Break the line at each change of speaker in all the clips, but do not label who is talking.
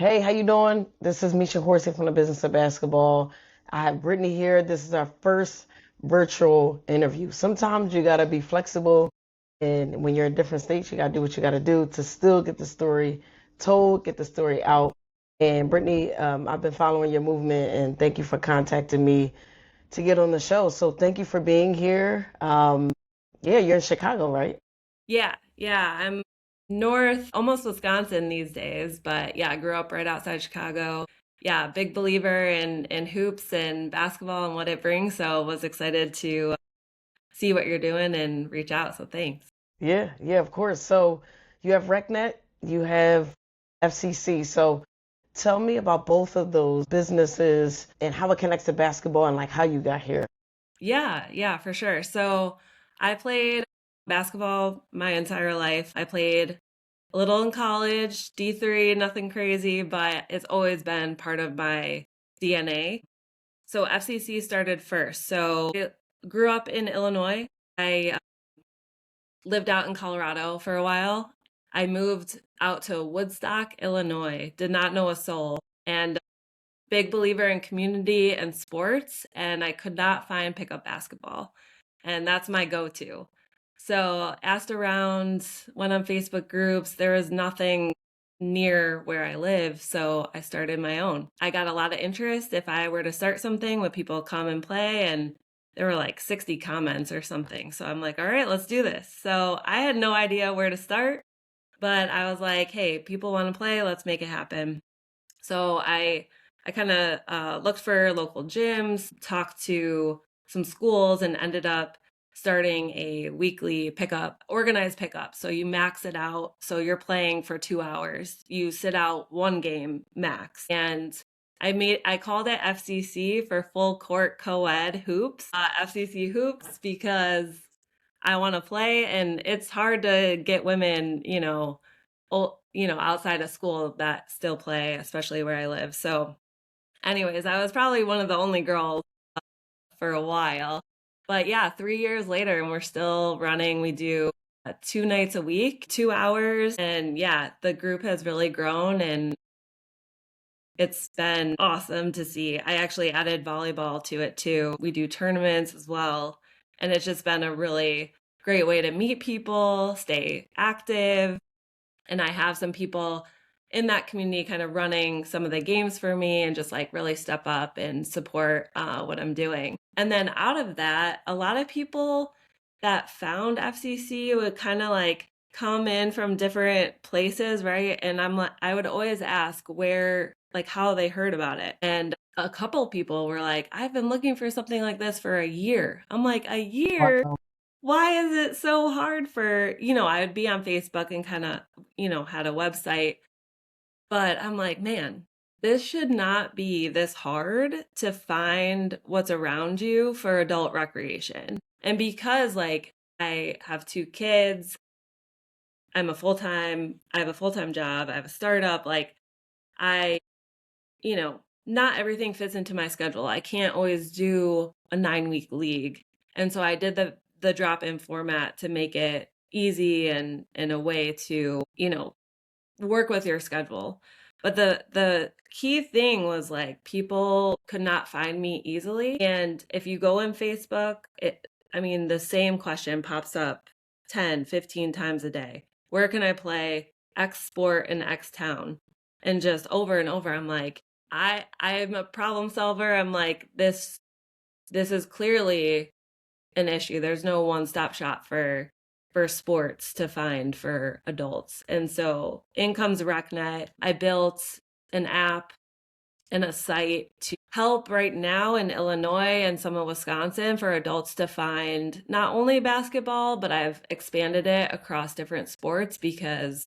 Hey, how you doing? This is Misha Horsey from the Business of Basketball. I have Brittney here. This is our first virtual interview. Sometimes you gotta be flexible, and when you're in different states, you gotta do what you gotta do to still get the story told, get the story out. And Brittney, I've been following your movement, and thank you for contacting me to get on the show. So thank you for being here. Yeah, you're in Chicago, right?
Yeah. I'm north, almost Wisconsin these days, but yeah, I grew up right outside Chicago. Yeah, big believer in hoops and basketball and what it brings. So was excited to see what you're doing and reach out. So thanks.
Yeah, of course. So you have RecNet, you have FCC. So tell me about both of those businesses and how it connects to basketball and like how you got here.
Yeah, for sure. So I played basketball my entire life. I played a little in college, D3, nothing crazy, but it's always been part of my DNA. So FCC started first. So I grew up in Illinois. I lived out in Colorado for a while. I moved out to Woodstock, Illinois, did not know a soul, and big believer in community and sports, and I could not find pickup basketball. And that's my go-to. So asked around, went on Facebook groups. There was nothing near where I live, so I started my own. I got a lot of interest. If I were to start something, would people come and play? And there were like 60 comments or something. So I'm like, all right, let's do this. So I had no idea where to start, but I was like, hey, people want to play, let's make it happen. So I kind of looked for local gyms, talked to some schools, and ended up starting a weekly pickup, organized pickup. So you max it out. So you're playing for 2 hours. You sit out one game max. And I called it FCC for full court co-ed hoops, FCC hoops, because I want to play, and it's hard to get women, outside of school that still play, especially where I live. So, anyways, I was probably one of the only girls for a while. But yeah, 3 years later, and we're still running. We do 2 nights a week, 2 hours. And yeah, the group has really grown, and it's been awesome to see. I actually added volleyball to it too. We do tournaments as well. And it's just been a really great way to meet people, stay active, and I have some people in that community kind of running some of the games for me and just like really step up and support what I'm doing. And then out of that, a lot of people that found FCC would kind of like come in from different places, right? And I would always ask where, like, how they heard about it. And a couple people were like, I've been looking for something like this for a year. I'm like, a year?
Wow.
Why is it so hard for, I would be on Facebook and kind of, had a website, but I'm like, man, this should not be this hard to find what's around you for adult recreation. And because like I have two kids, I have a full-time job, I have a startup, like I, not everything fits into my schedule. I can't always do a 9-week league. And so I did the drop-in format to make it easy and in a way to, work with your schedule. But the key thing was like people could not find me easily. And if you go in Facebook, the same question pops up 10, 15 times a day. Where can I play X sport in X town? And just over and over, I'm like, I'm a problem solver. I'm like, this is clearly an issue. There's no one-stop shop for sports to find for adults. And so in comes RecNet. I built an app and a site to help right now in Illinois and some of Wisconsin for adults to find not only basketball, but I've expanded it across different sports because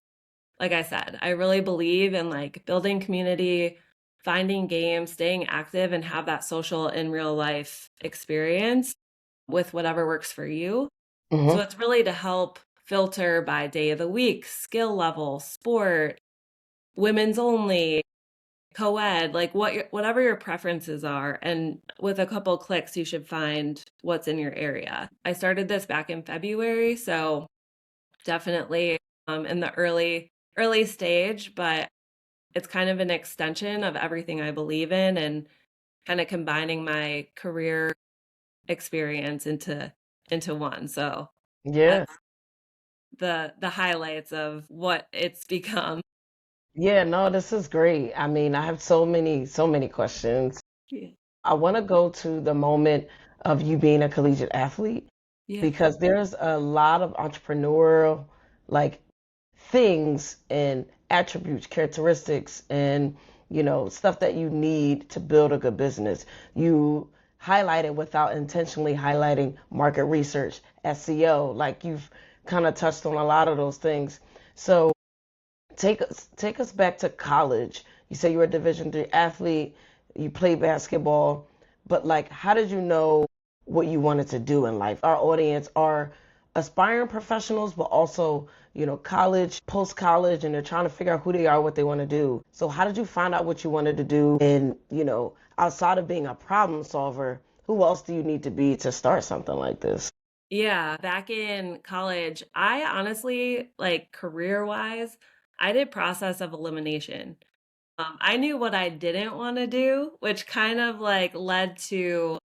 like I said, I really believe in like building community, finding games, staying active, and have that social in real life experience with whatever works for you. So
Hmm.
it's really to help filter by day of the week, skill level, sport, women's only, co-ed, like whatever your preferences are. And with a couple clicks, you should find what's in your area. I started this back in February, so definitely in the early stage, but it's kind of an extension of everything I believe in and kind of combining my career experience into one. So
Yeah.
that's the highlights of what it's become.
Yeah, no, this is great. I mean, I have so many questions.
Yeah.
I want to go to the moment of you being a collegiate athlete
Yeah.
because there's a lot of entrepreneurial like things and attributes, characteristics, and stuff that you need to build a good business. You highlighted without intentionally highlighting market research, SEO, like you've kind of touched on a lot of those things. So take us back to college. You say you were a Division 3 athlete, you played basketball, but like how did you know what you wanted to do in life? Our audience are aspiring professionals, but also, college, post college, and they're trying to figure out who they are, what they want to do. So how did you find out what you wanted to do? And, outside of being a problem solver, who else do you need to be to start something like this?
Yeah, back in college, I honestly, like career-wise, I did process of elimination. I knew what I didn't want to do, which kind of like led to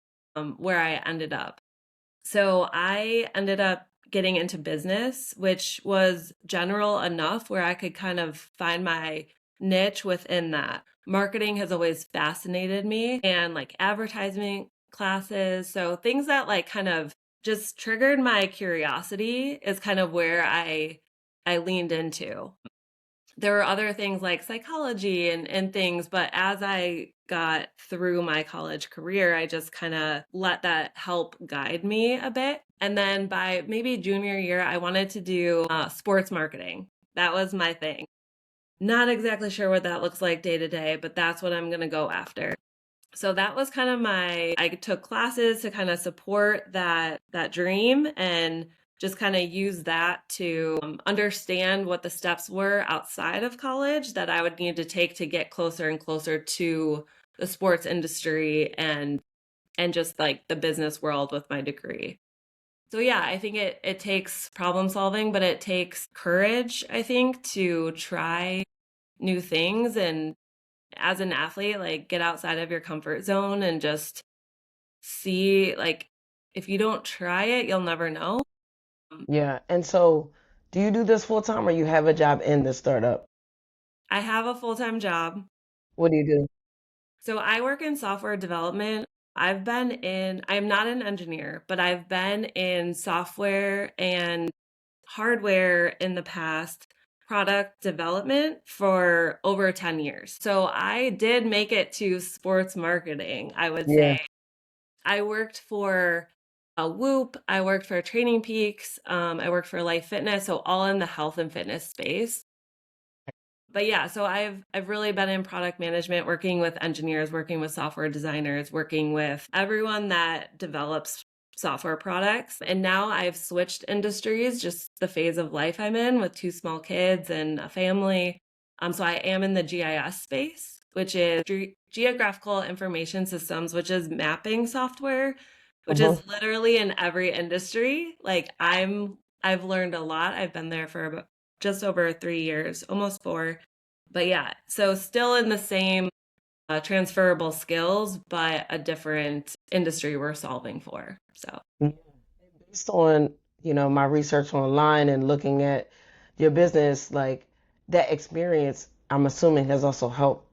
where I ended up. So I ended up getting into business, which was general enough where I could kind of find my niche within that. Marketing has always fascinated me and like advertising classes. So things that like kind of just triggered my curiosity is kind of where I leaned into. There were other things like psychology and things, but as I got through my college career, I just kind of let that help guide me a bit. And then by maybe junior year, I wanted to do sports marketing. That was my thing. Not exactly sure what that looks like day to day, but that's what I'm going to go after. So that was kind of I took classes to kind of support that dream and just kind of use that to understand what the steps were outside of college that I would need to take to get closer and closer to the sports industry and just like the business world with my degree. So yeah, I think it takes problem solving, but it takes courage, I think, to try new things and as an athlete, like get outside of your comfort zone and just see like if you don't try it, you'll never know. Um,
Yeah. And so, do you do this full time or you have a job in the startup?
I have a full-time job.
What do you do?
So I work in software development. I'm not an engineer, but I've been in software and hardware in the past, product development for over 10 years. So I did make it to sports marketing, I would
Yeah.
say. I worked for a Whoop. I worked for Training Peaks. I worked for Life Fitness, so all in the health and fitness space. But yeah, so I've really been in product management, working with engineers, working with software designers, working with everyone that develops software products. And now I've switched industries, just the phase of life I'm in with two small kids and a family. So I am in the GIS space, which is geographical information systems, which is mapping software, which
Uh-huh.
is literally in every industry. I've learned a lot. I've been there for about just over 3 years, almost four. But yeah, so still in the same transferable skills, but a different industry we're solving for. So
Based on, my research online and looking at your business, like that experience, I'm assuming has also helped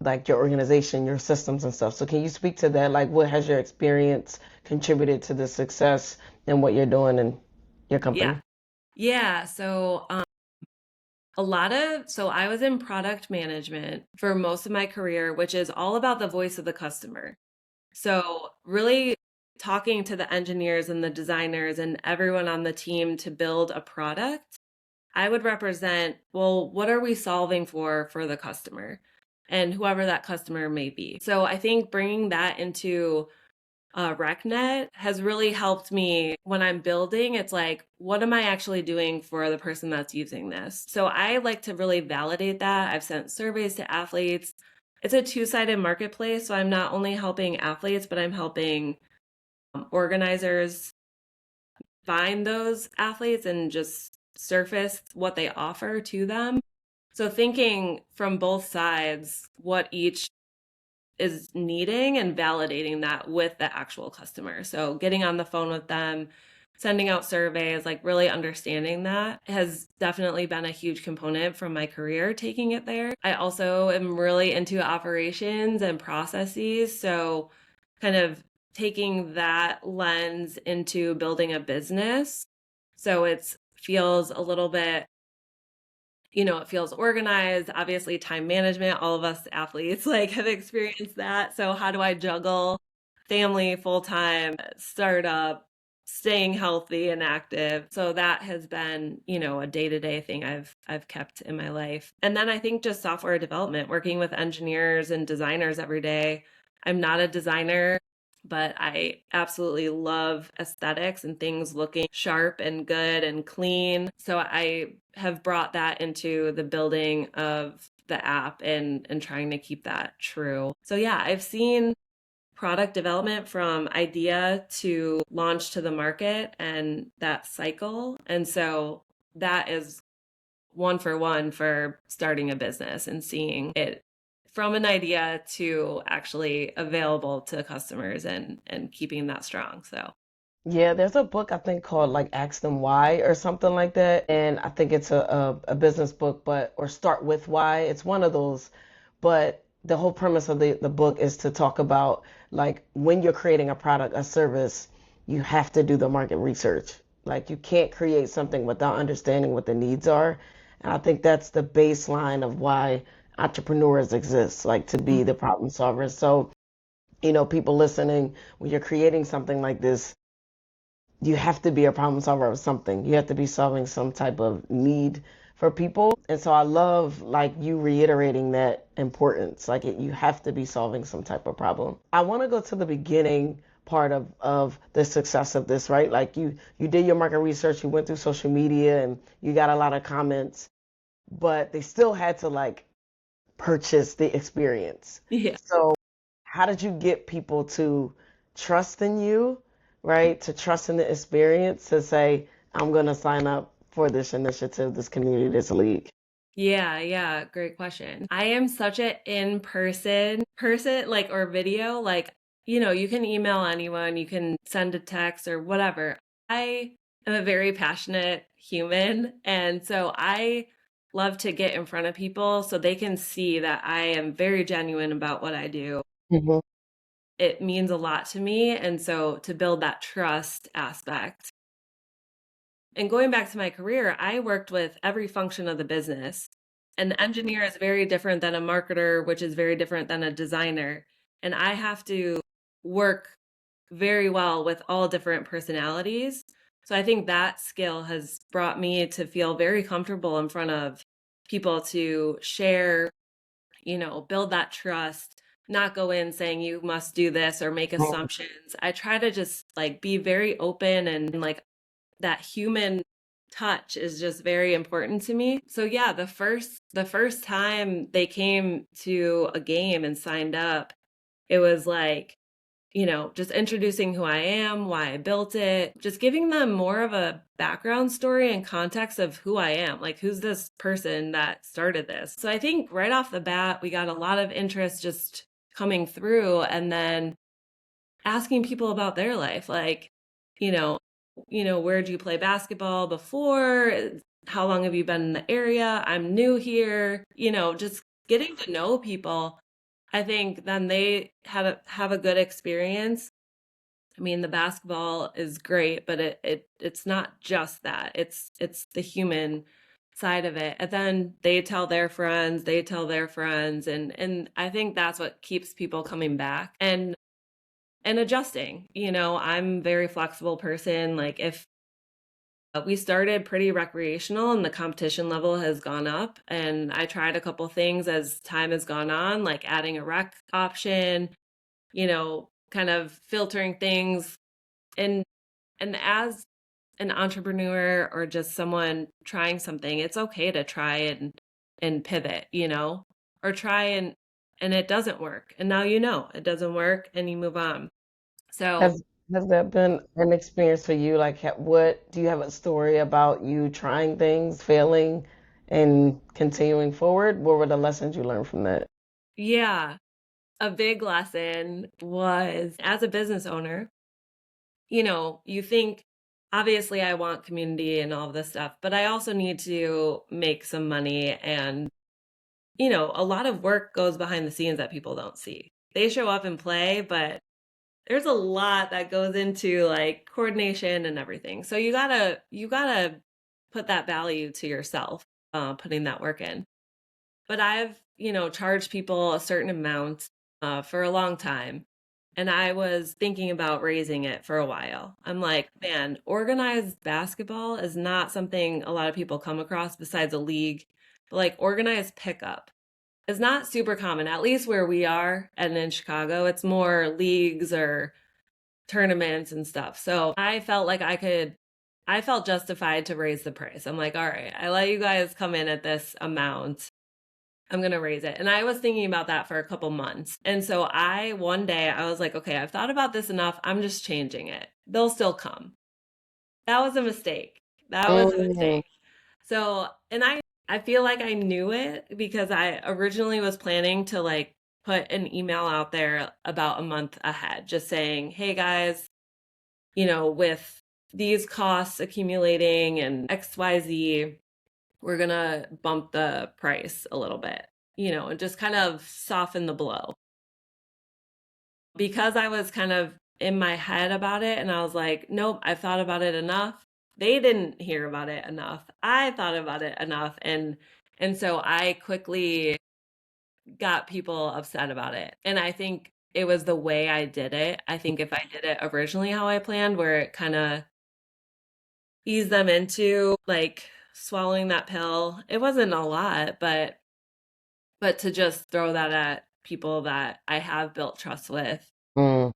like your organization, your systems and stuff. So can you speak to that? Like what has your experience contributed to the success and what you're doing in your
yeah,
company?
yeah. So so I was in product management for most of my career, which is all about the voice of the customer. So really talking to the engineers and the designers and everyone on the team to build a product I would represent, well, what are we solving for the customer and whoever that customer may be. So I think bringing that into RecNet has really helped me when I'm building. It's like, what am I actually doing for the person that's using this? So I like to really validate that. I've sent surveys to athletes. It's a two-sided marketplace. So I'm not only helping athletes, but I'm helping organizers find those athletes and just surface what they offer to them. So thinking from both sides what each is needing and validating that with the actual customer. So getting on the phone with them, sending out surveys, like really understanding that has definitely been a huge component from my career taking it there. I also am really into operations and processes. So kind of taking that lens into building a business. So it feels a little bit, it feels organized. Obviously, time management, all of us athletes like have experienced that. So how do I juggle family, full-time, startup, staying healthy and active? So that has been, a day-to-day thing I've kept in my life. And then I think just software development, working with engineers and designers every day. I'm not a designer, but I absolutely love aesthetics and things looking sharp and good and clean. So I have brought that into the building of the app and trying to keep that true. So yeah, I've seen product development from idea to launch to the market and that cycle. And so that is one for one for starting a business and seeing it from an idea to actually available to customers and keeping that strong. So
Yeah, there's a book I think called like Ask Them Why or something like that. And I think it's a business book, but or Start With Why. It's one of those. But the whole premise of the book is to talk about like when you're creating a product, a service, you have to do the market research. Like you can't create something without understanding what the needs are. And I think that's the baseline of why entrepreneurs exist, like to be the problem solvers. So, people listening, when you're creating something like this, you have to be a problem solver of something. You have to be solving some type of need for people. And so I love like you reiterating that importance. Like you have to be solving some type of problem. I want to go to the beginning part of the success of this, right? Like you did your market research, you went through social media and you got a lot of comments, but they still had to like purchase the experience.
yeah.
So how did you get people to trust in you, right? To trust in the experience, to say, I'm going to sign up for this initiative, this community, this league?
Yeah, great question. I am such an in person like or video like you can email anyone, you can send a text or whatever. I am a very passionate human and so I love to get in front of people so they can see that I am very genuine about what I do.
Hmm.
It means a lot to me and so to build that trust aspect. And going back to my career, I worked with every function of the business. An engineer is very different than a marketer, which is very different than a designer. And I have to work very well with all different personalities. So I think that skill has brought me to feel very comfortable in front of people to share, build that trust, not go in saying you must do this or make assumptions. I try to just like be very open and like that human touch is just very important to me. So yeah, the first time they came to a game and signed up, it was like, just introducing who I am, why I built it, just giving them more of a background story and context of who I am. Like who's this person that started this? So I think right off the bat, we got a lot of interest just coming through and then asking people about their life like you know where did you play basketball before, how long have you been in the area, I'm new here, just getting to know people. I think then they have a good experience. I mean, the basketball is great, but it's not just that, it's the human side of it, and then they tell their friends, and I think that's what keeps people coming back and adjusting. I'm a very flexible person. Like if we started pretty recreational and the competition level has gone up, and I tried a couple things as time has gone on, like adding a rec option, kind of filtering things. And as an entrepreneur or just someone trying something, it's okay to try and pivot, or try and it doesn't work. And now it doesn't work and you move on. So
Has has that been an experience for you? Like, what do you have a story about you trying things, failing, and continuing forward? What were the lessons you learned from that?
Yeah, a big lesson was as a business owner, you think obviously I want community and all of this stuff, but I also need to make some money. And, a lot of work goes behind the scenes that people don't see. They show up and play, but there's a lot that goes into like coordination and everything. So you gotta put that value to yourself, putting that work in. But I've, charged people a certain amount for a long time. And I was thinking about raising it for a while. I'm like, man, organized basketball is not something a lot of people come across besides a league. But like organized pickup is not super common, at least where we are. And in Chicago, it's more leagues or tournaments and stuff. So I felt justified to raise the price. I'm like, all right, I let you guys come in at this amount. I'm going to raise it. And I was thinking about that for a couple months. And so one day I was like, okay, I've thought about this enough. I'm just changing it. They'll still come. That was a mistake. That was a
Mm,
mistake. So, and I feel like I knew it because I originally was planning to like put an email out there about a month ahead, just saying, hey guys, with these costs accumulating and XYZ, we're going to bump the price a little bit, and just kind of soften the blow. Because I was kind of in my head about it and I was like, nope, I've thought about it enough. They didn't hear about it enough. I thought about it enough. And so I quickly got people upset about it. And I think it was the way I did it. I think if I did it originally how I planned, where it kind of eased them into like swallowing that pill, it wasn't a lot, but to just throw that at people that I have built trust with,
mm.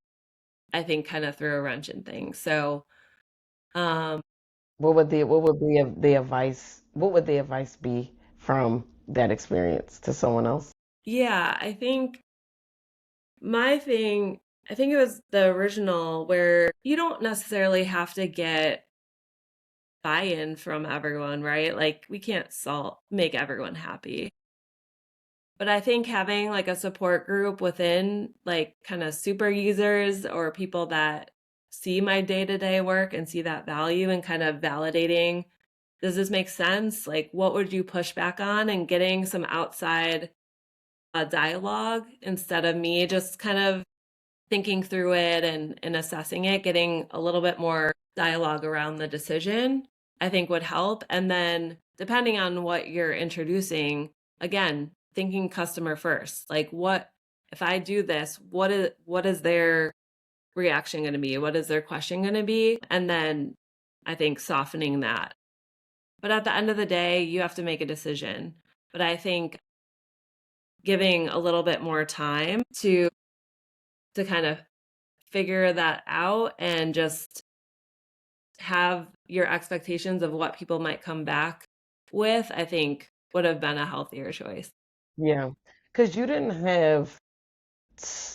I think kind of threw a wrench in things. So, um,
What would the advice be from that experience to someone else?
yeah, my thing, I think it was the original where you don't necessarily have to get buy-in from everyone, right? Like we can't make everyone happy. But I think having like a support group within like kind of super users or people that see my day-to-day work and see that value and kind of validating, does this make sense? Like what would you push back on, and getting some outside dialogue instead of me just kind of thinking through it and assessing it, getting a little bit more dialogue around the decision, I think would help. And then depending on what you're introducing, again, thinking customer first. Like what if I do this, what is their reaction going to be? What is their question going to be? And then I think softening that. But at the end of the day, you have to make a decision. But I think giving a little bit more time to kind of figure that out and just have your expectations of what people might come back with, I think would have been a healthier choice.
Yeah, because you didn't have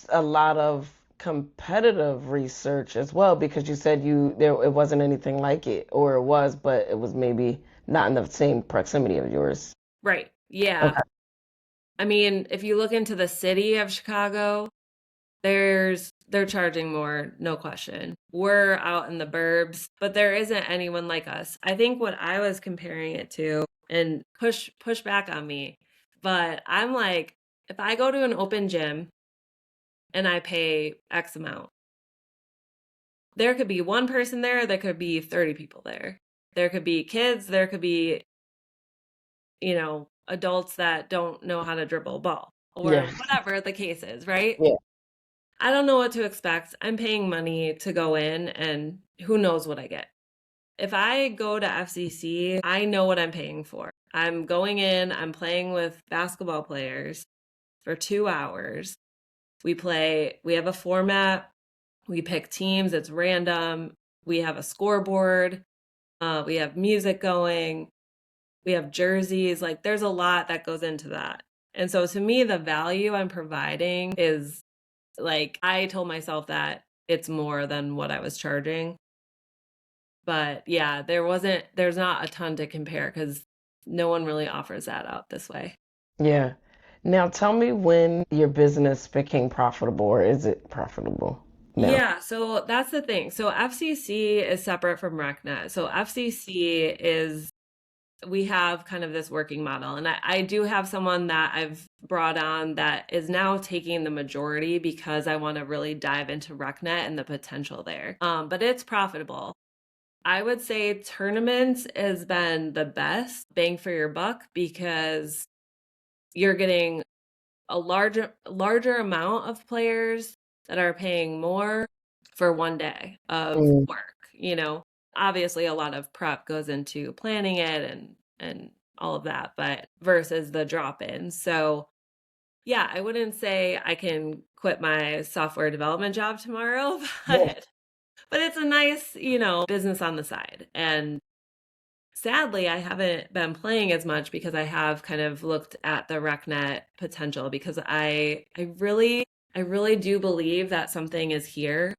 a lot of competitive research as well, because you said it wasn't anything like it, or it was, but it was maybe not in the same proximity of yours.
Right. Yeah.
Okay.
I mean, if you look into the city of Chicago, they're charging more, no question. We're out in the burbs, but there isn't anyone like us. I think what I was comparing it to, and push back on me, but I'm like, if I go to an open gym and I pay X amount, there could be one person there could be 30 people there. There could be kids, there could be, adults that don't know how to dribble a ball or
Yeah.
whatever the case is, right?
Yeah.
I don't know what to expect. I'm paying money to go in and who knows what I get. If I go to FCC, I know what I'm paying for. I'm going in, I'm playing with basketball players for 2 hours. We have a format, we pick teams, it's random. We have a scoreboard, we have music going, we have jerseys. Like there's a lot that goes into that. And so to me, the value I'm providing is like, I told myself that it's more than what I was charging. But yeah, there's not a ton to compare because No one really offers that out this way.
Yeah. Now tell me when your business became profitable, or is it profitable now?
Yeah, so that's the thing. So FCC is separate from RecNet. So FCC is we have kind of this working model. And I do have someone that I've brought on that is now taking the majority because I want to really dive into RecNet and the potential there. But it's profitable. I would say tournaments has been the best bang for your buck because you're getting a larger amount of players that are paying more for one day of
Mm,
work. Obviously a lot of prep goes into planning it and all of that, but versus the drop-in. So yeah, I wouldn't say I can quit my software development job tomorrow,
yeah.
but it's a nice, business on the side. And sadly, I haven't been playing as much because I have kind of looked at the RecNet potential because I really do believe that something is here.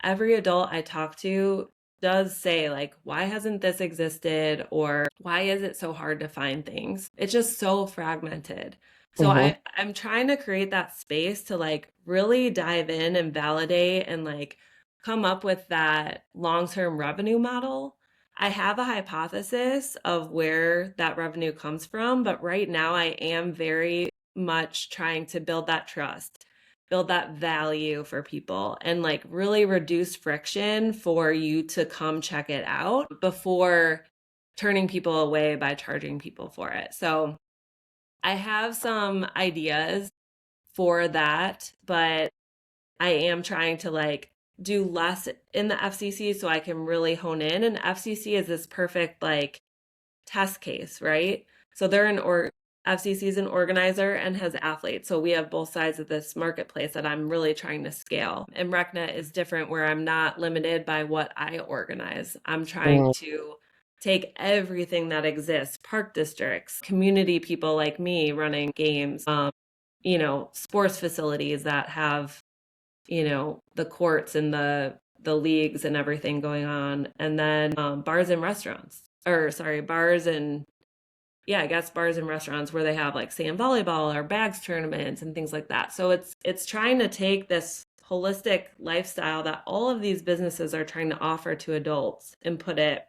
Every adult I talk to does say like, why hasn't this existed? Or why is it so hard to find things? It's just so fragmented. So
Hmm.
I'm trying to create that space to like really dive in and validate and like come up with that long-term revenue model. I have a hypothesis of where that revenue comes from, but right now I am very much trying to build that trust, build that value for people, and like really reduce friction for you to come check it out before turning people away by charging people for it. So I have some ideas for that, but I am trying to like do less in the FCC so I can really hone in. And FCC is this perfect like test case, right? So FCC is an organizer and has athletes. So we have both sides of this marketplace that I'm really trying to scale. And RecNet is different where I'm not limited by what I organize. I'm trying
Mm,
to take everything that exists, park districts, community people like me running games, sports facilities that have the courts and the leagues and everything going on, and then bars and restaurants, or sorry, bars and yeah, I guess bars and restaurants where they have like sand volleyball or bags tournaments and things like that. So it's trying to take this holistic lifestyle that all of these businesses are trying to offer to adults and put it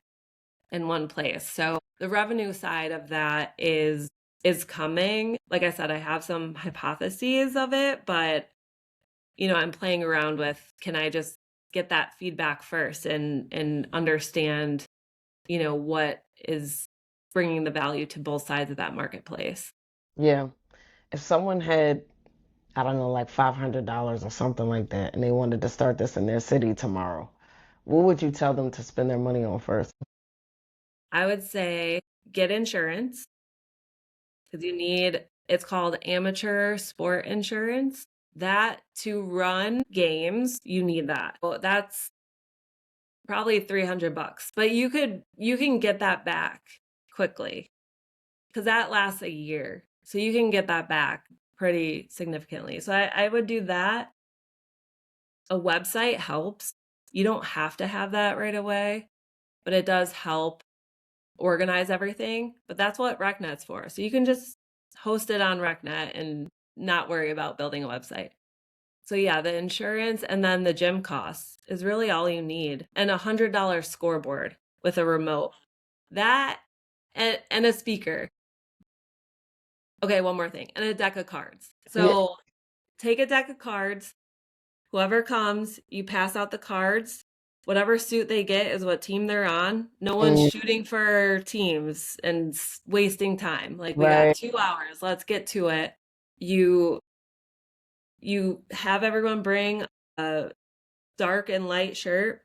in one place. So the revenue side of that is coming. Like I said, I have some hypotheses of it, but I'm playing around with, can I just get that feedback first and understand, what is bringing the value to both sides of that marketplace.
yeah. If someone had, I don't know, like $500 or something like that, and they wanted to start this in their city tomorrow, what would you tell them to spend their money on first?
I would say get insurance because it's called amateur sport insurance. That to run games, you need that. Well, that's probably $300, but you can get that back quickly because that lasts a year. So you can get that back pretty significantly. So I would do that. A website helps. You don't have to have that right away, but it does help organize everything. But that's what RecNet's for. So you can just host it on RecNet and not worry about building a website. So yeah, the insurance and then the gym costs is really all you need. And $100 scoreboard with a remote. That and a speaker. Okay, one more thing. And a deck of cards.
Yeah.
So take a deck of cards. Whoever comes, you pass out the cards. Whatever suit they get is what team they're on. No one's
Mm,
shooting for teams and wasting time. Like we got
right.
2 hours. Let's get to it. You you have everyone bring a dark and light shirt,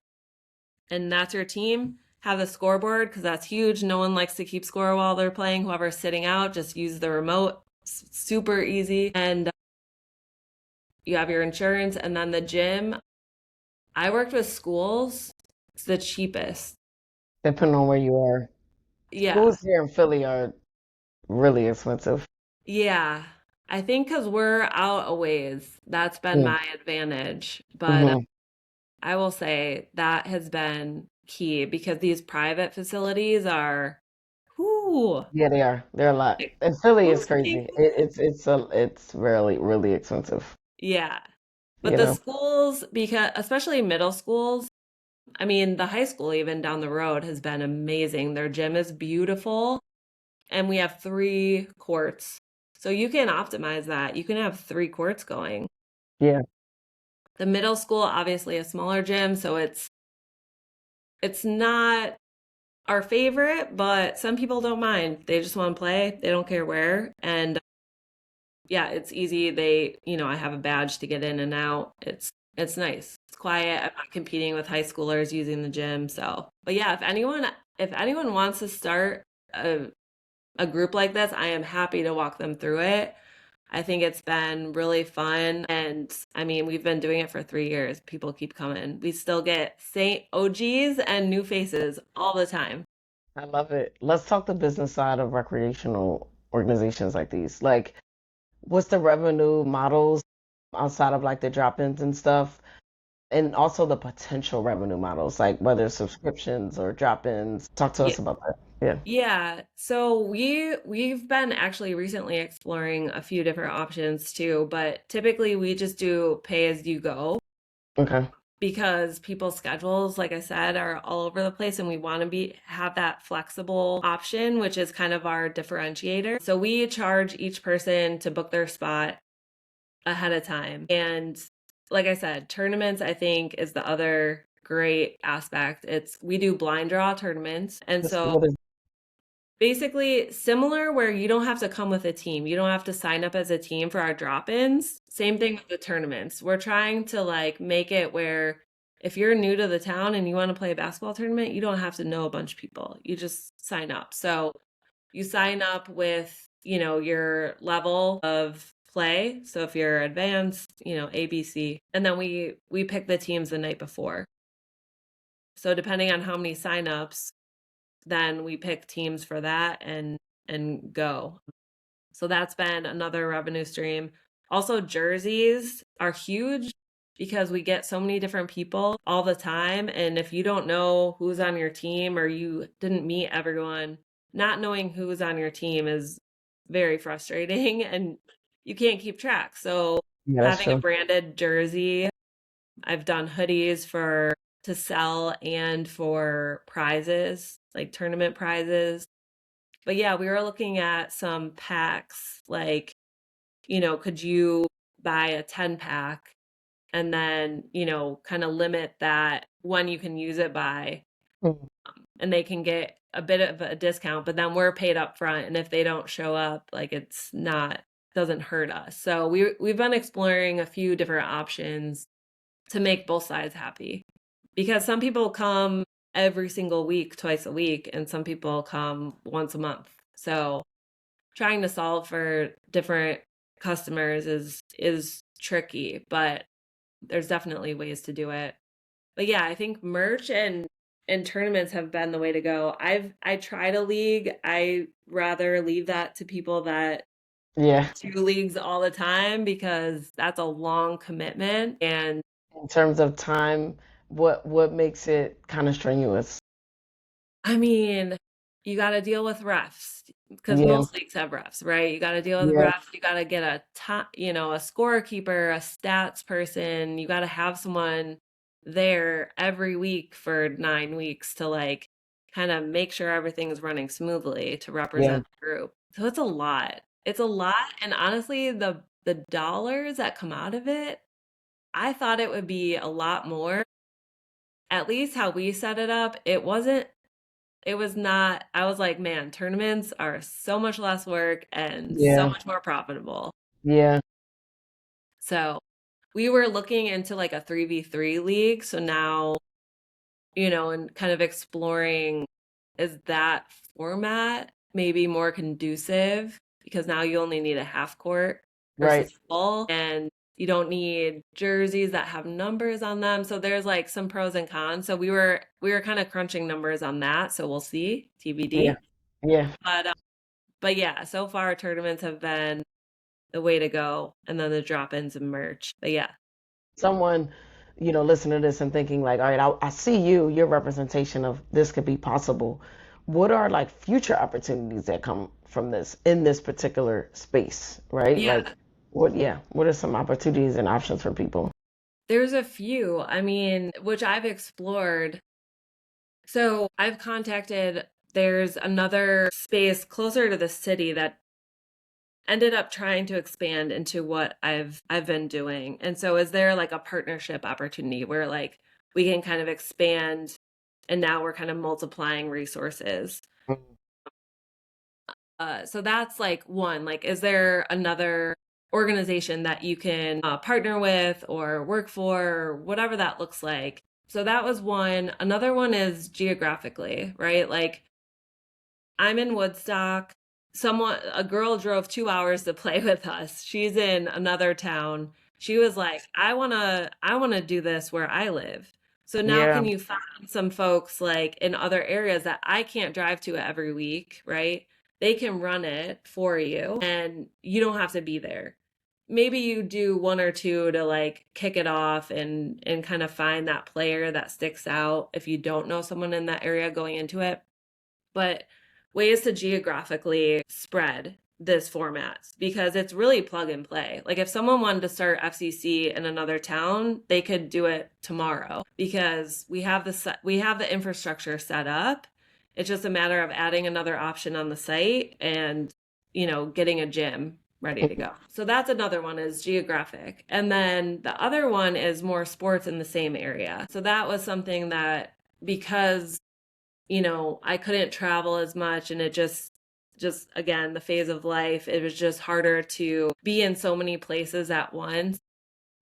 and that's your team. Have the scoreboard because that's huge. No one likes to keep score while they're playing. Whoever's sitting out, just use the remote. Super easy. And you have your insurance, and then the gym. I worked with schools. It's the cheapest.
Depending on where you are.
Yeah.
Schools here in Philly are really expensive.
Yeah. I think because we're out a ways, that's been
Yeah.
my advantage. But
Hmm.
I will say that has been key because these private facilities are, Ooh,
Yeah, they are. They're a lot.
like
And Philly is
who's
crazy.
paying?
It's really expensive.
Yeah. But
You
the
know.
schools, because especially middle schools, I mean, the high school even down the road has been amazing. Their gym is beautiful, and we have 3 courts. So you can optimize that. You can have 3 courts going.
Yeah,
The middle school, obviously a smaller gym, so it's not our favorite, but some people don't mind. They just want to play. They don't care where. And yeah, it's easy. I have a badge to get in and out. It's nice. It's quiet. I'm not competing with high schoolers using the gym. So, but yeah, if anyone wants to start a group like this, I am happy to walk them through it. I think it's been really fun. And I mean, we've been doing it for 3 years. People keep coming. We still get Saint OGs and new faces all the time.
I love it. Let's talk the business side of recreational organizations like these. Like, what's the revenue models outside of like the drop-ins and stuff? And also the potential revenue models, like whether subscriptions or drop-ins. Talk to
Yeah.
us about that. Yeah.
Yeah, so we've been actually recently exploring a few different options too, but typically we just do pay as you go
Okay.
because people's schedules, like I said, are all over the place and we want to be have that flexible option, which is kind of our differentiator. So we charge each person to book their spot ahead of time. And like I said, tournaments I think is the other great aspect. It's we do blind draw tournaments. And so
What is,
basically, similar where you don't have to come with a team. You don't have to sign up as a team for our drop-ins. Same thing with the tournaments. We're trying to like make it where if you're new to the town and you want to play a basketball tournament, you don't have to know a bunch of people. You just sign up. So you sign up with, your level of play. So if you're advanced, ABC, and then we pick the teams the night before. So depending on how many signups, then we pick teams for that and go. So that's been another revenue stream. Also, jerseys are huge because we get so many different people all the time. And if you don't know who's on your team or you didn't meet everyone, not knowing who's on your team is very frustrating and you can't keep track. So
yeah, that's
having a
true.
branded jersey, I've done hoodies for to sell and for prizes, like tournament prizes. But yeah, we were looking at some packs, like, could you buy a 10 pack and then, kind of limit that when you can use it by,
Mm.
and they can get a bit of a discount, but then we're paid up front. And if they don't show up, like it's not, doesn't hurt us. So we've been exploring a few different options to make both sides happy because some people come every single week, twice a week, and some people come once a month. So trying to solve for different customers is tricky, but there's definitely ways to do it. But yeah, I think merch and tournaments have been the way to go. I tried a league. I rather leave that to people that
Yeah.
do leagues all the time because that's a long commitment and
In terms of time, what makes it kind of strenuous?
I mean, you got to deal with refs because
Yeah.
most leagues have refs, right? You got to deal with
Yeah.
refs. You got to get a scorekeeper, a stats person. You got to have someone there every week for 9 weeks to like kind of make sure everything's running smoothly to
Yeah.
represent the group. So it's a lot. It's a lot, and honestly, the dollars that come out of it, I thought it would be a lot more. At least how we set it up, it was not, I was like, man, tournaments are so much less work and so
Yeah.
much more profitable.
Yeah.
So we were looking into like a 3v3 league. So now, and kind of exploring is that format maybe more conducive because now you only need a half court
Right.
versus full and you don't need jerseys that have numbers on them. So there's like some pros and cons. So we were kind of crunching numbers on that. So we'll see,
Yeah.
TBD.
Yeah.
But yeah, so far tournaments have been the way to go, and then the drop-ins and merch. But yeah,
Someone, listening to this and thinking like, all right, I see you, your representation of this could be possible. what are like future opportunities that come from this in this particular space, right? Like,
Yeah,
what are some opportunities and options for people?
there's a few, I mean, which I've explored. So I've contacted, there's another space closer to the city that ended up trying to expand into what I've been doing. And so is there like a partnership opportunity where like we can kind of expand and now we're kind of multiplying resources? So that's like one, like is there another organization that you can partner with or work for or whatever that looks like? So that was one. Another one is geographically, right? Like I'm in Woodstock. A girl drove 2 hours to play with us. She's in another town. She was like, I wanna do this where I live. So now
Yeah,
can you find some folks like in other areas that I can't drive to every week, right? They can run it for you and you don't have to be there. Maybe you do one or two to like kick it off and kind of find that player that sticks out if you don't know someone in that area going into it, but ways to geographically spread this format because it's really plug and play. Like if someone wanted to start FCC in another town, they could do it tomorrow because we have the infrastructure set up. It's just a matter of adding another option on the site and getting a gym ready to go. So that's another one is geographic. And then the other one is more sports in the same area. So that was something that because I couldn't travel as much and it just again, the phase of life, it was just harder to be in so many places at once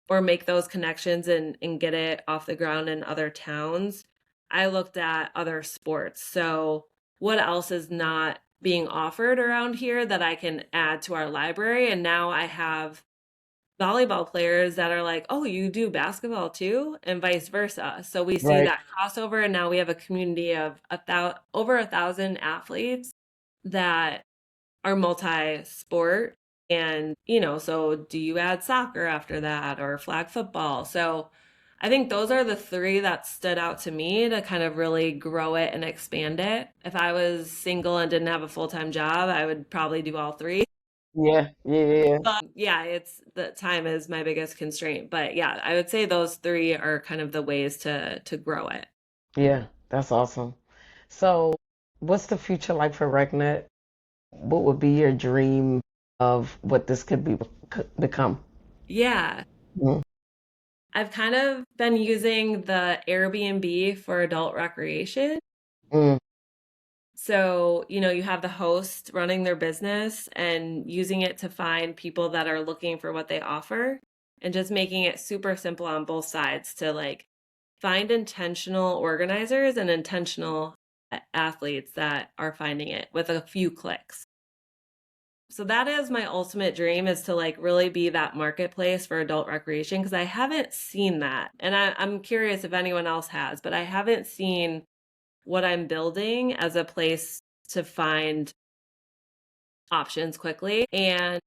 or make those connections and get it off the ground in other towns. I looked at other sports. So, what else is not being offered around here that I can add to our library? And now I have volleyball players that are like, "Oh, you do basketball too?" and vice versa. So we see
right.
that crossover, and now we have a community of over 1,000 athletes that are multi-sport. And, so do you add soccer after that or flag football? So I think those are the three that stood out to me to kind of really grow it and expand it. If I was single and didn't have a full-time job, I would probably do all three.
Yeah, yeah, yeah, yeah.
Yeah, it's the time is my biggest constraint. But yeah, I would say those three are kind of the ways to grow it.
Yeah, that's awesome. So, what's the future like for RecNet? What would be your dream of what this could become?
Yeah.
Mm,
I've kind of been using the Airbnb for adult recreation.
mm,
So, you have the host running their business and using it to find people that are looking for what they offer and just making it super simple on both sides to like find intentional organizers and intentional athletes that are finding it with a few clicks. So that is my ultimate dream is to like really be that marketplace for adult recreation because I haven't seen that. And I'm curious if anyone else has, but I haven't seen what I'm building as a place to find options quickly. And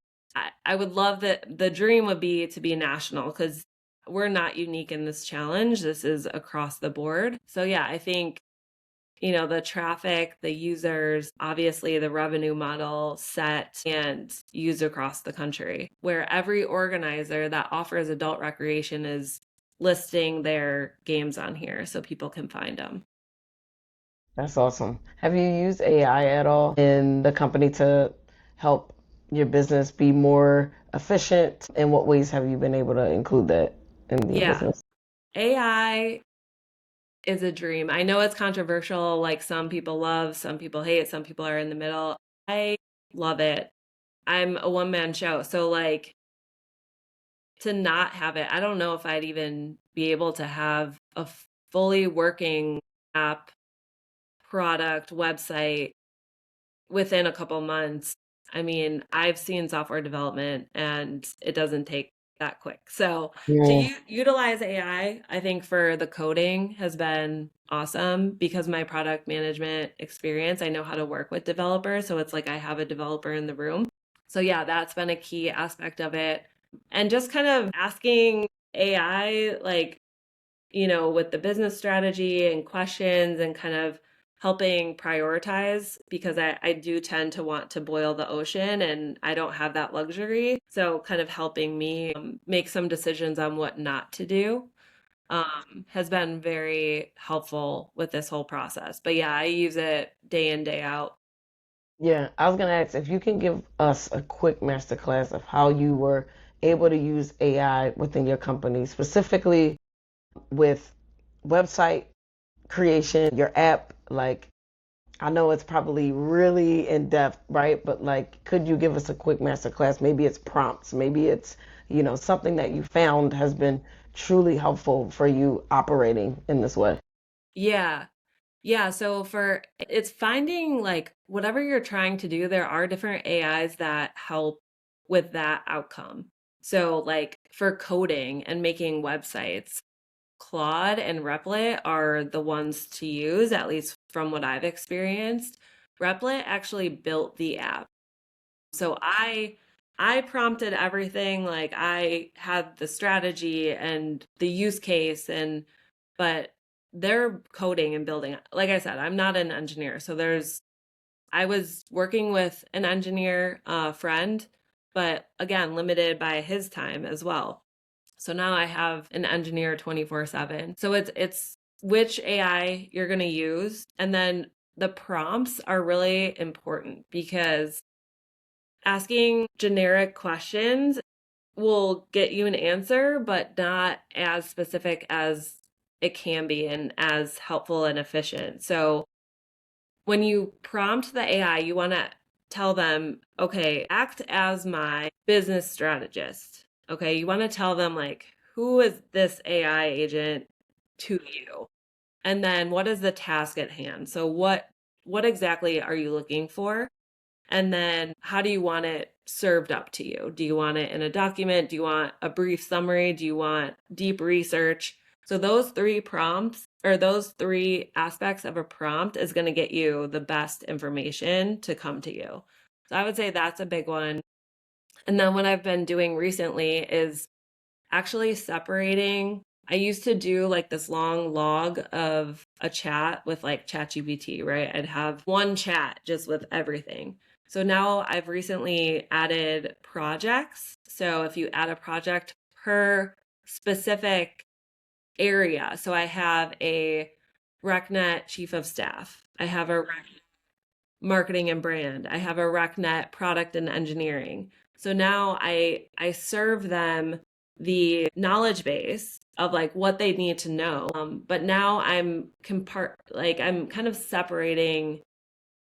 I would love that the dream would be to be national because we're not unique in this challenge. This is across the board. So yeah, I think the traffic, the users, obviously the revenue model set and used across the country, where every organizer that offers adult recreation is listing their games on here so people can find them.
that's awesome. Have you used AI at all in the company to help your business be more efficient? In what ways have you been able to include that in your
Yeah,
business?
AI is a dream. I know it's controversial, like some people love, some people hate, some people are in the middle. I love it. I'm a one-man show, so like to not have it, I don't know if I'd even be able to have a fully working app, product, website within a couple months. I mean, I've seen software development and it doesn't take that quick. So to
Yeah,
utilize AI, I think for the coding has been awesome because my product management experience, I know how to work with developers. So it's like I have a developer in the room. So yeah, that's been a key aspect of it. And just kind of asking AI, like, with the business strategy and questions and kind of helping prioritize because I do tend to want to boil the ocean and I don't have that luxury. So, kind of helping me make some decisions on what not to do has been very helpful with this whole process. But yeah, I use it day in, day out.
Yeah, I was gonna ask if you can give us a quick masterclass of how you were able to use AI within your company, specifically with website creation, your app. Like, I know it's probably really in depth, right? But like, could you give us a quick masterclass? Maybe it's prompts, maybe it's, something that you found has been truly helpful for you operating in this way.
Yeah. Yeah, so for it's finding like whatever you're trying to do, there are different AIs that help with that outcome. So like for coding and making websites, Claude and Replit are the ones to use, at least from what I've experienced. Replit actually built the app. So I prompted everything, like I had the strategy and the use case and but they're coding and building. Like I said, I'm not an engineer. So I was working with an engineer friend, but again, limited by his time as well. So now I have an engineer 24/7. So it's which AI you're going to use and then the prompts are really important because asking generic questions will get you an answer, but not as specific as it can be and as helpful and efficient. So when you prompt the AI, you want to tell them, okay, act as my business strategist. Okay, you want to tell them, like, who is this AI agent to you? And then what is the task at hand? So what exactly are you looking for? And then how do you want it served up to you? Do you want it in a document? Do you want a brief summary? Do you want deep research? So those three prompts or those three aspects of a prompt is going to get you the best information to come to you. So I would say that's a big one. And then what I've been doing recently is actually separating. I used to do like this long log of a chat with like ChatGPT, right? I'd have one chat just with everything. So now I've recently added projects. So if you add a project per specific area, so I have a RecNet chief of staff, I have a marketing and brand. I have a RecNet product and engineering. So now I serve them the knowledge base of like what they need to know. But now I'm kind of separating.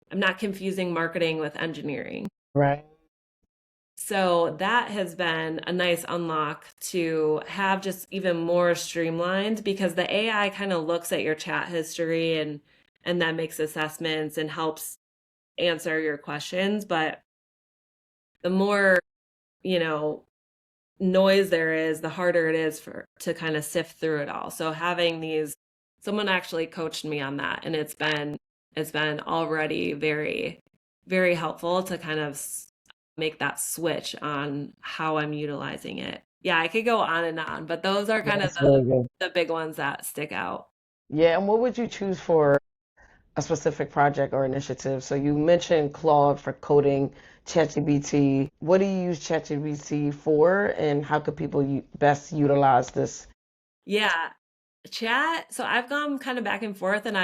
I'm not confusing marketing with engineering.
Right.
So that has been a nice unlock to have just even more streamlined because the AI kind of looks at your chat history and then makes assessments and helps answer your questions, but the more, you know, noise there is, the harder it is for to kind of sift through it all. So having these someone actually coached me on that and it's been already very very helpful to kind of make that switch on how I'm utilizing it. Yeah, I could go on and on, but those are kind of
That's really good.
the big ones that stick out.
Yeah, and what would you choose for a specific project or initiative? So you mentioned Claude for coding, ChatGPT. What do you use ChatGPT for, and how could people best utilize this?
Yeah, chat. So I've gone kind of back and forth and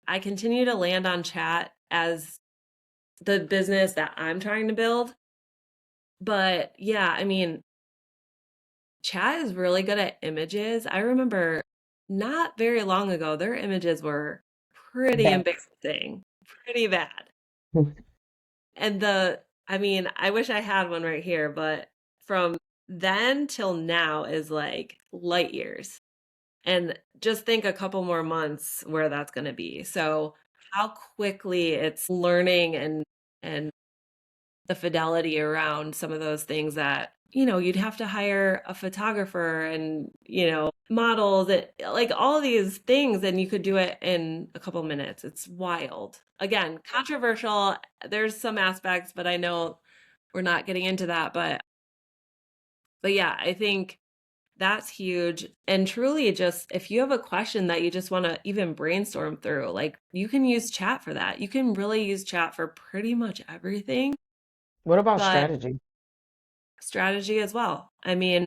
I continue to land on chat as the business that I'm trying to build. But yeah, I mean, chat is really good at images. I remember not very long ago, their images were pretty
Bad.
embarrassing, pretty bad. And I mean, I wish I had one right here, but from then till now is like light years. And just think a couple more months where that's going to be. So how quickly it's learning and the fidelity around some of those things that you'd have to hire a photographer and models it like all these things and you could do it in a couple minutes. It's wild. Again, controversial. There's some aspects, but I know we're not getting into that, but yeah, I think That's huge. And truly, just if you have a question that you just want to even brainstorm through, like you can use chat for that. You can really use chat for pretty much everything,
What about
but
strategy?
strategy as well. I mean,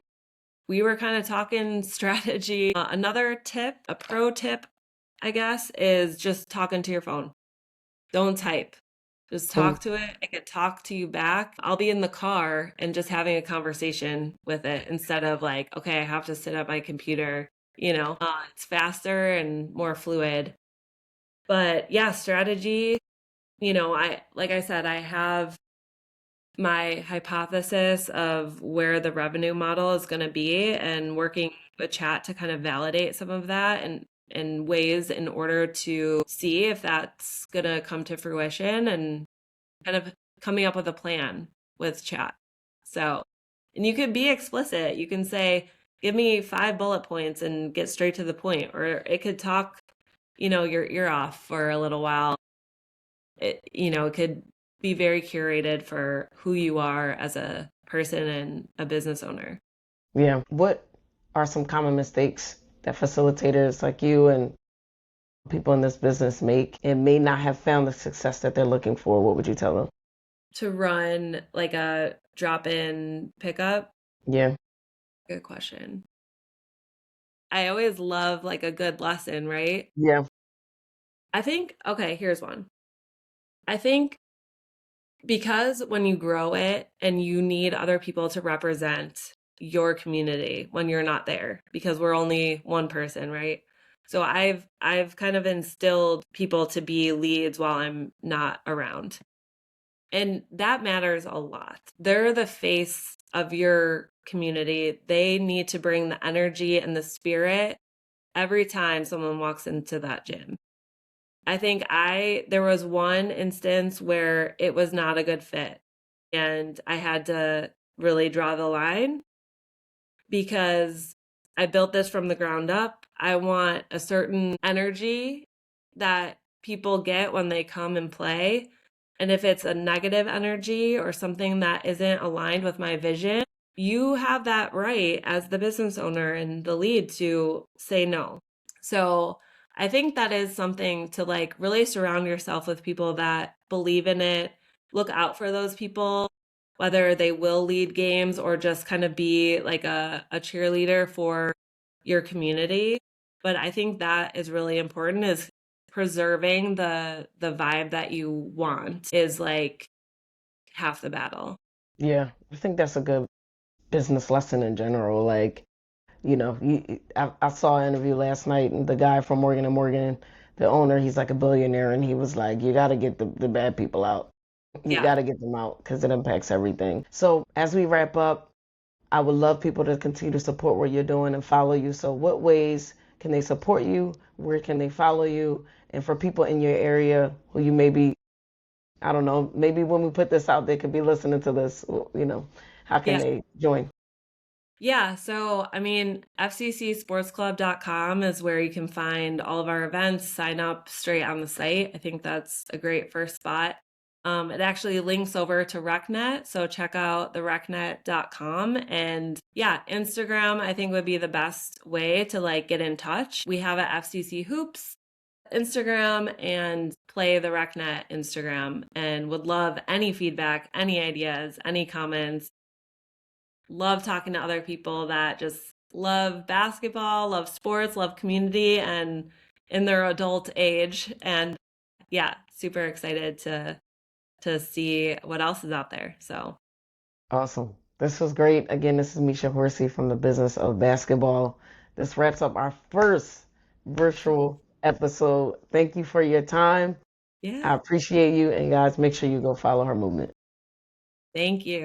we were kind of talking strategy. Another tip, a pro tip, I guess, is just talking to your phone. Don't type. Just
Mm,
talk to it. It could talk to you back. I'll be in the car and just having a conversation with it instead of like, okay, I have to sit at my computer. It's faster and more fluid. But yeah, strategy, like I said, I have my hypothesis of where the revenue model is going to be and working with chat to kind of validate some of that and ways in order to see if that's going to come to fruition and kind of coming up with a plan with chat. So, and you could be explicit. You can say, give me 5 bullet points and get straight to the point, or it could talk, your ear off for a little while. It could be very curated for who you are as a person and a business owner.
yeah. What are some common mistakes that facilitators like you and people in this business make and may not have found the success that they're looking for? What would you tell them?
To run like a drop in pickup,
Yeah.
good question. I always love like a good lesson, right?
Yeah.
I think, okay, here's one. I think because when you grow it and you need other people to represent your community when you're not there, because we're only one person, right? So I've kind of instilled people to be leads while I'm not around. And that matters a lot. They're the face of your community. They need to bring the energy and the spirit every time someone walks into that gym. I think there was one instance where it was not a good fit and I had to really draw the line because I built this from the ground up. I want a certain energy that people get when they come and play. And if it's a negative energy or something that isn't aligned with my vision, you have that right as the business owner and the lead to say no. So I think that is something to like really surround yourself with people that believe in it. Look out for those people, whether they will lead games or just kind of be like a cheerleader for your community. But I think that is really important is preserving the vibe that you want is like half the battle.
Yeah. I think that's a good business lesson in general. Like, I saw an interview last night, and the guy from Morgan and Morgan, the owner, he's like a billionaire, and he was like, "You got to get the bad people out. You
Yeah.
got to get them out because it impacts everything." So as we wrap up, I would love people to continue to support what you're doing and follow you. So what ways can they support you? Where can they follow you? And for people in your area who you maybe, I don't know, maybe when we put this out, they could be listening to this. How can
Yeah.
they join?
Yeah, so I mean, fccsportsclub.com is where you can find all of our events, sign up straight on the site. I think that's a great first spot. It actually links over to RecNet, so check out the recnet.com. And yeah, Instagram I think would be the best way to like get in touch. We have a FCC Hoops Instagram and Play the RecNet Instagram and would love any feedback, any ideas, any comments. Love talking to other people that just love basketball, love sports, love community, and in their adult age. And yeah, super excited to see what else is out there. So
Awesome. This was great. Again, this is Misha Horsey from the business of basketball. This wraps up our first virtual episode. Thank you for your time.
yeah,
I appreciate you. And guys, make sure you go follow her movement.
thank you.